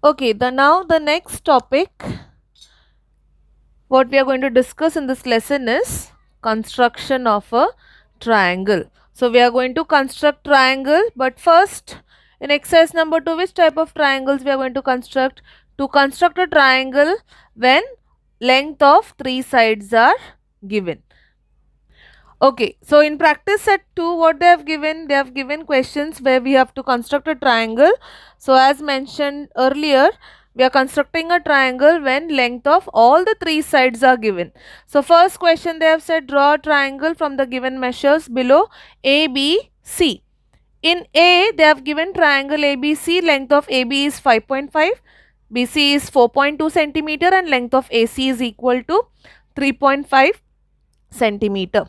Okay, now the next topic what we are going to discuss in this lesson is construction of a triangle. So we are going to construct triangle, but first in exercise number 2, which type of triangles we are going to construct? To construct a triangle when length of three sides are given. Okay, so in practice set 2, what they have given questions where we have to construct a triangle. So as mentioned earlier, we are constructing a triangle when length of all the three sides are given. So first question they have said, draw a triangle from the given measures below A, B, C. In A, they have given triangle ABC, length of AB is 5.5, BC is 4.2 centimeter and length of AC is equal to 3.5 centimeter.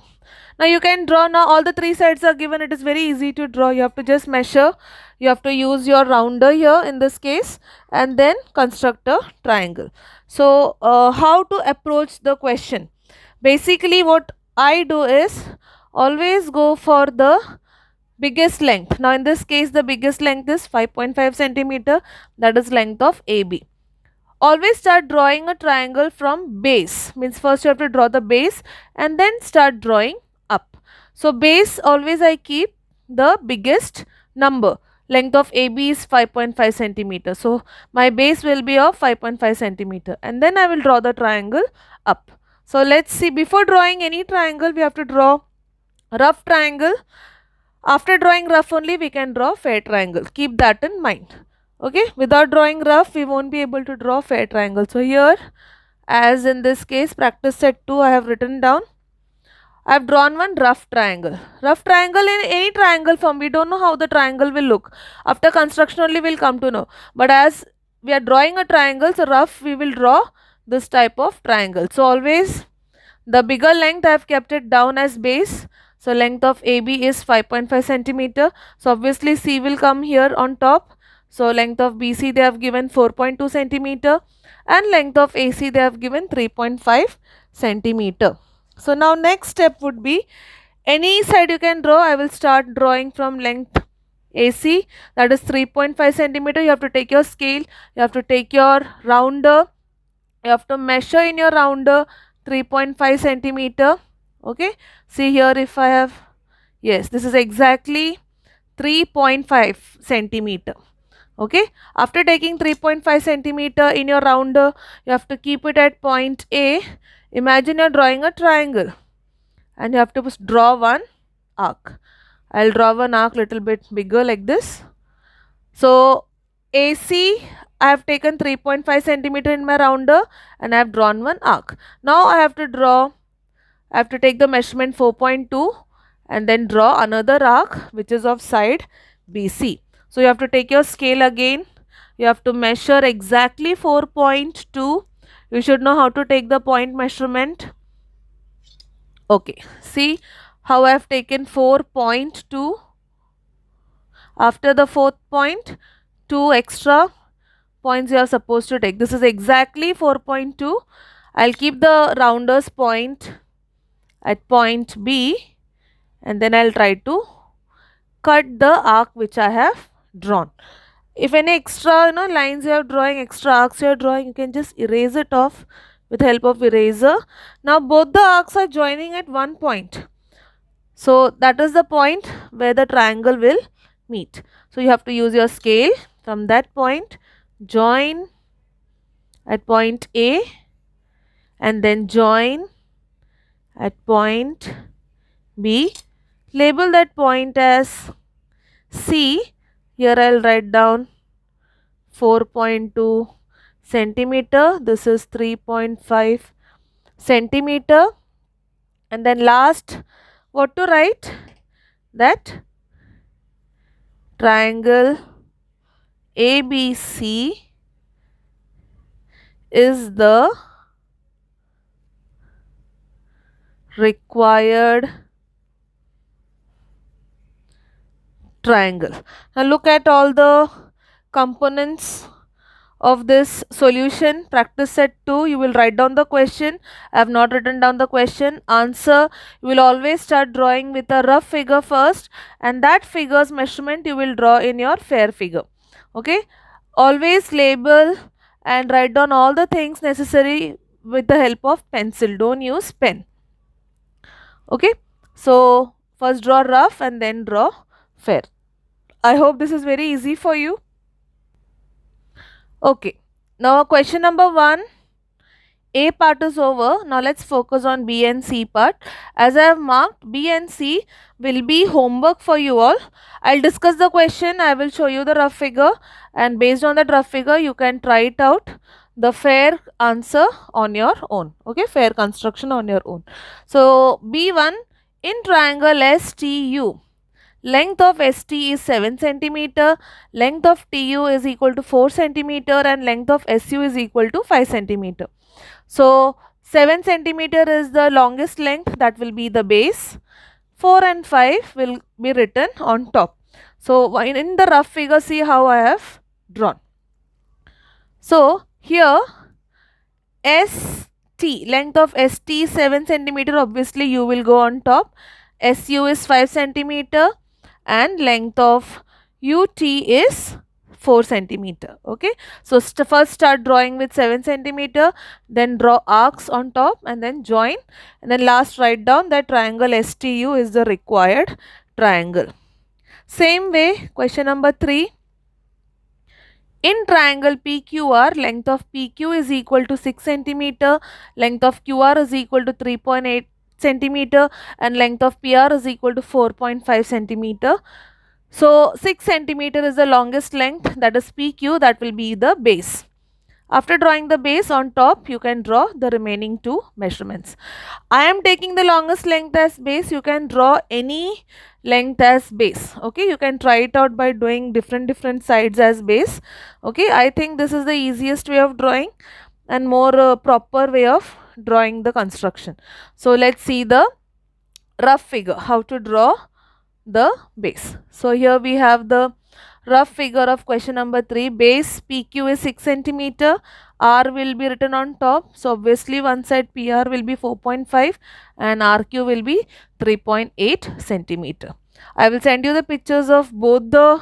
Now you can draw. Now all the three sides are given. It is very easy to draw. You have to just measure. You have to use your rounder here in this case and then construct a triangle. So how to approach the question? Basically what I do is always go for the biggest length. Now in this case the biggest length is 5.5 centimeter, that is length of AB. Always start drawing a triangle from base, means first you have to draw the base and then start drawing up. So base always I keep the biggest number. Length of AB is 5.5 centimeter. So my base will be of 5.5 centimeter and then I will draw the triangle up. So let's see, before drawing any triangle we have to draw rough triangle. After drawing rough only we can draw fair triangle. Keep that in mind. Okay, without drawing rough we won't be able to draw fair triangle. So here, as in this case practice set 2, I have written down, I have drawn one rough triangle. Rough triangle in any triangle form, we don't know how the triangle will look. After construction only we'll come to know. But as we are drawing a triangle, so rough we will draw this type of triangle. So always the bigger length I have kept it down as base. So length of AB is 5.5 centimeter. So obviously C will come here on top. So length of BC they have given 4.2 centimeter and length of AC they have given 3.5 centimeter. So now next step would be, any side you can draw. I will start drawing from length AC, that is 3.5 centimeter. You have to take your scale, you have to take your rounder, you have to measure in your rounder 3.5 centimeter. Okay, see here if I have, yes, this is exactly 3.5 centimeter. Okay, after taking 3.5 centimeter in your rounder, you have to keep it at point A. Imagine you're drawing a triangle and you have to draw one arc. I'll draw one arc little bit bigger like this. So AC, I have taken 3.5 centimeter in my rounder and I have drawn one arc. Now I have to take the measurement 4.2 and then draw another arc which is of side BC. So you have to take your scale again. You have to measure exactly 4.2. You should know how to take the point measurement. Okay, see how I have taken 4.2. After the fourth point, 2 extra points you are supposed to take. This is exactly 4.2. I'll keep the rounder's point at point B and then I'll try to cut the arc which I have drawn. If any extra lines you are drawing, extra arcs you are drawing, you can just erase it off with help of eraser. Now both the arcs are joining at one point. So that is the point where the triangle will meet. So you have to use your scale from that point, join at point A and then join at point B. Label that point as C. Here I'll write down 4.2 centimeter. This is 3.5 centimeter. And then last, what to write? That triangle ABC is the required triangle. Now look at all the components of this solution. Practice set 2, you will write down the question. I have not written down the question. Answer, you will always start drawing with a rough figure first and that figure's measurement you will draw in your fair figure. Okay, Always label and write down all the things necessary with the help of pencil. Don't use pen. Okay. So first draw rough and then draw fair. I hope this is very easy for you. Okay. Now question number 1. A part is over. Now let's focus on B and C part. As I have marked, B and C will be homework for you all. I'll discuss the question. I will show you the rough figure, and based on that rough figure, you can try it out. The fair answer on your own. Okay, fair construction on your own. So B1, in triangle STU, length of ST is 7 centimeter, length of TU is equal to 4 centimeter, and length of SU is equal to 5 centimeter. So 7 centimeter is the longest length, that will be the base. 4 and 5 will be written on top. So in the rough figure, see how I have drawn. So here ST, length of ST is 7 centimeter, obviously you will go on top. SU is 5 centimeter and length of UT is 4 centimeter. Okay, so first start drawing with 7 centimeter, then draw arcs on top and then join, and then last write down that triangle STU is the required triangle. Same way, question number 3. In triangle PQR, length of PQ is equal to 6 centimeter, length of QR is equal to 3.8 centimeter, and length of PR is equal to 4.5 centimeter. So 6 centimeter is the longest length, that is PQ, that will be the base. After drawing the base on top, you can draw the remaining two measurements. I am taking the longest length as base. You can draw any length as base. Okay, you can try it out by doing different sides as base. Okay, I think this is the easiest way of drawing and more proper way of drawing the construction. So let's see the rough figure, how to draw the base. So here we have the rough figure of question number 3. Base PQ is 6 centimeter. R will be written on top. So obviously one side PR will be 4.5 and RQ will be 3.8 centimeter. I will send you the pictures of both the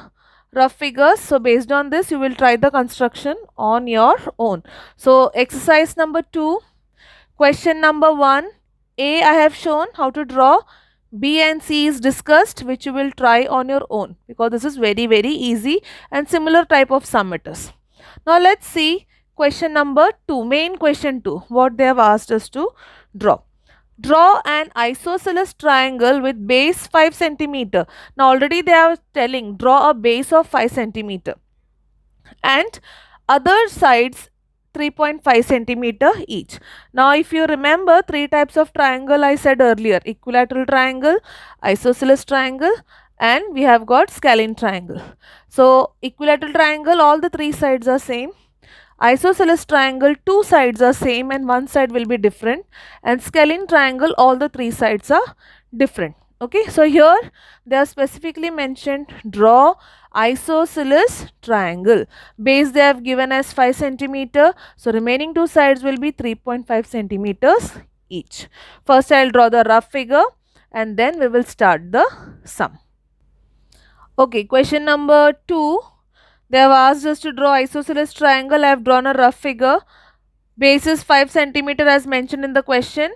rough figures. So based on this, you will try the construction on your own. So exercise number 2, question number 1. A, I have shown how to draw. B and C is discussed, which you will try on your own because this is very easy and similar type of sum it is. Now let's see question number 2, main question 2, what they have asked us to draw. Draw an isosceles triangle with base 5 centimeter. Now already they are telling draw a base of 5 centimeter and other sides 3.5 centimeter each. Now if you remember, 3 types of triangle I said earlier: equilateral triangle, isosceles triangle, and we have got scalene triangle. So equilateral triangle, all the 3 sides are same. Isosceles triangle, 2 sides are same and 1 side will be different, and scalene triangle, all the 3 sides are different. Okay, so here they are specifically mentioned draw isosceles triangle. Base they have given as 5 centimeter, so remaining 2 sides will be 3.5 centimeters each. First I will draw the rough figure and then we will start the sum. Okay, question number 2. They have asked us to draw isosceles triangle. I have drawn a rough figure. Base is 5 centimeter as mentioned in the question,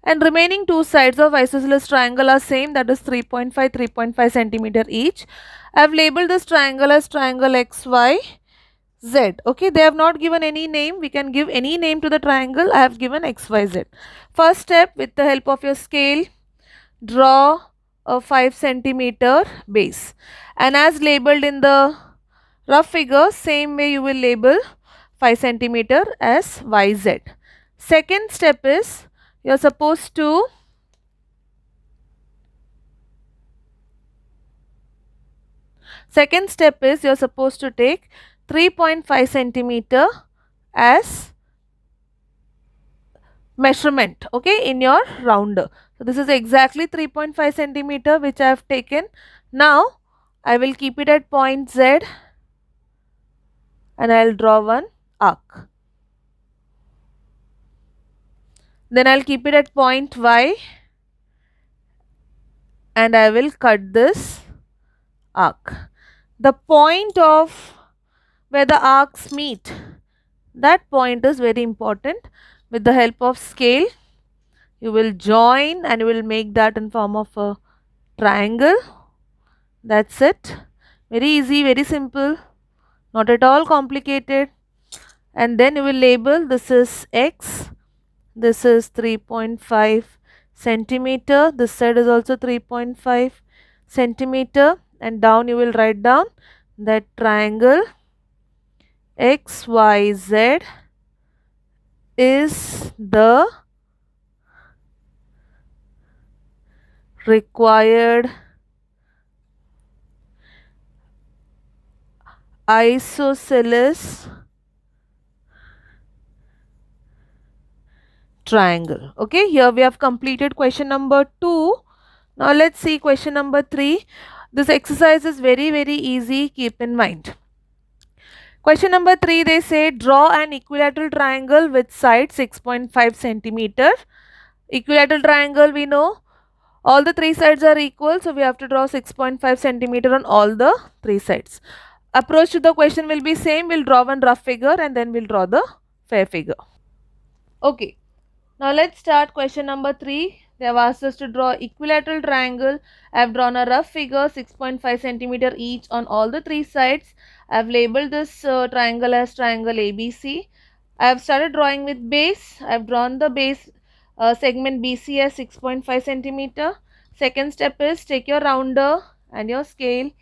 and remaining 2 sides of isosceles triangle are same, that is 3.5 centimeter each. I have labeled this triangle as triangle XYZ. Okay, they have not given any name. We can give any name to the triangle. I have given XYZ. First step, with the help of your scale, draw a 5 centimeter base, and as labeled in the rough figure, same way you will label 5 centimeter as YZ. Second step is you are supposed to take 3.5 centimeter as measurement, okay, in your rounder. So this is exactly 3.5 centimeter which I have taken. Now I will keep it at point Z and I will draw one arc. Then I will keep it at point Y and I will cut this arc. The point of where the arcs meet. That point is very important. With the help of scale, you will join and you will make that in form of a triangle. That's it. Very easy, very simple, not at all complicated. And then you will label this is x, this is 3.5 centimeter, this side is also 3.5 centimeter, and down you will write down that triangle XYZ is the required isosceles triangle. Okay, here we have completed question number 2. Now let's see question number 3. This exercise is very easy, keep in mind. Question number 3, they say draw an equilateral triangle with side 6.5 centimeter. Equilateral triangle, we know all the three sides are equal, so we have to draw 6.5 centimeter on all the three sides. Approach to the question will be same. We'll draw one rough figure and then we'll draw the fair figure. Okay, now let's start question number 3. They have asked us to draw equilateral triangle. I have drawn a rough figure 6.5 centimeter each on all the three sides. I have labeled this triangle as triangle ABC. I have started drawing with base. I have drawn the base segment BC as 6.5 centimeter. Second step is take your rounder and your scale.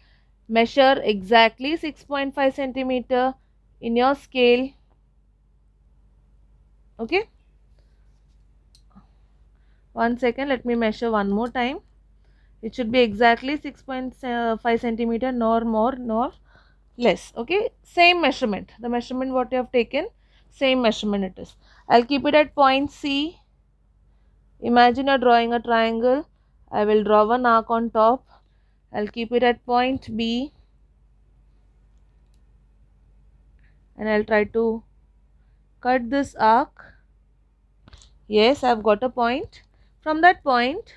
Measure exactly 6.5 centimeter in your scale. Okay. 1 second, let me measure one more time. It should be exactly 6.5 centimeter, nor more nor less. Okay, same measurement. The measurement what you have taken, same measurement it is. I'll keep it at point C. Imagine you're drawing a triangle. I will draw one arc on top. I'll keep it at point B. And I'll try to cut this arc. Yes, I've got a point. From that point,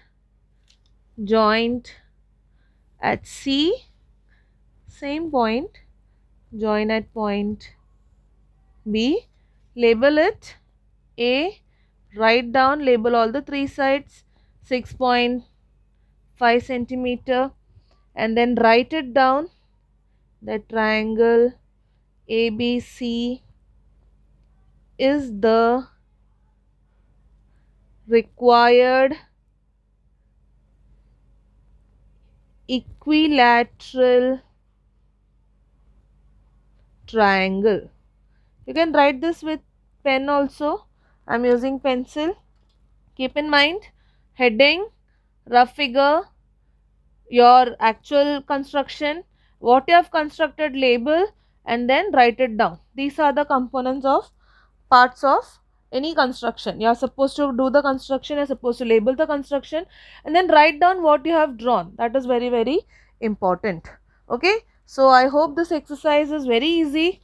joint at C, same point, join at point B, label it A, write down, label all the three sides 6.5 centimeter, and then write it down that triangle ABC is the required equilateral triangle. You can write this with pen also. I am using pencil. Keep in mind heading, rough figure, your actual construction, what you have constructed, label, and then write it down. These are the components of parts of any construction. You are supposed to do the construction, you are supposed to label the construction, and then write down what you have drawn. That is very important. Okay, so I hope this exercise is very easy.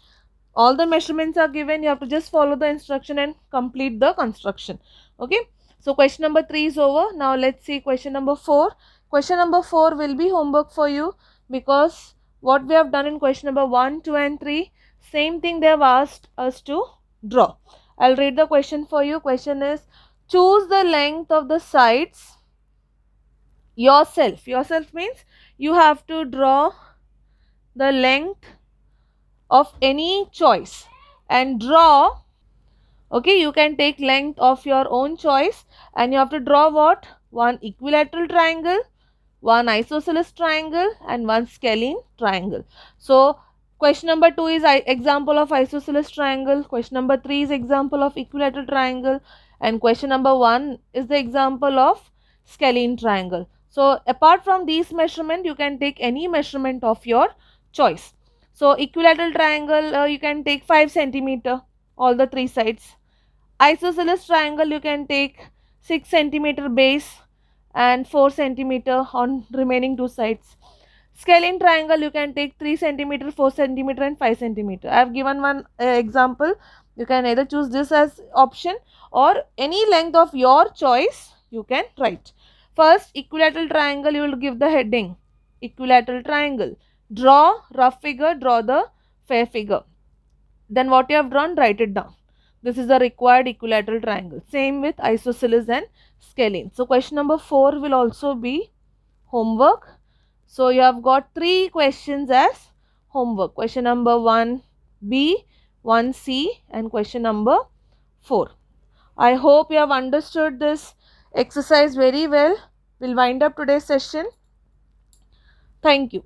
All the measurements are given. You have to just follow the instruction and complete the construction. Okay, so question number 3 is over. Now let's see question number 4. Question number 4 will be homework for you, because what we have done in question number 1, 2 and 3, same thing they have asked us to draw. I'll read the question for you. Question is, choose the length of the sides yourself. Yourself means you have to draw the length of any choice and draw. Okay, you can take length of your own choice and you have to draw what? One equilateral triangle, one isosceles triangle and one scalene triangle. So question number 2 is example of isosceles triangle, question number 3 is example of equilateral triangle, and question number 1 is the example of scalene triangle. So apart from these measurement, you can take any measurement of your choice. So equilateral triangle, you can take 5 centimeter all the three sides. Isosceles triangle, you can take 6 centimeter base and 4 centimeter on remaining two sides. Scalene triangle, you can take 3 centimeter, 4 centimeter and 5 centimeter. I have given one example. You can either choose this as option or any length of your choice you can write. First, equilateral triangle, you will give the heading equilateral triangle. Draw rough figure, draw the fair figure. Then what you have drawn, write it down. This is the required equilateral triangle. Same with isosceles and scalene. So question number 4 will also be homework. So you have got 3 questions as homework. Question number 1B, 1C and question number 4. I hope you have understood this exercise very well. We'll wind up today's session. Thank you.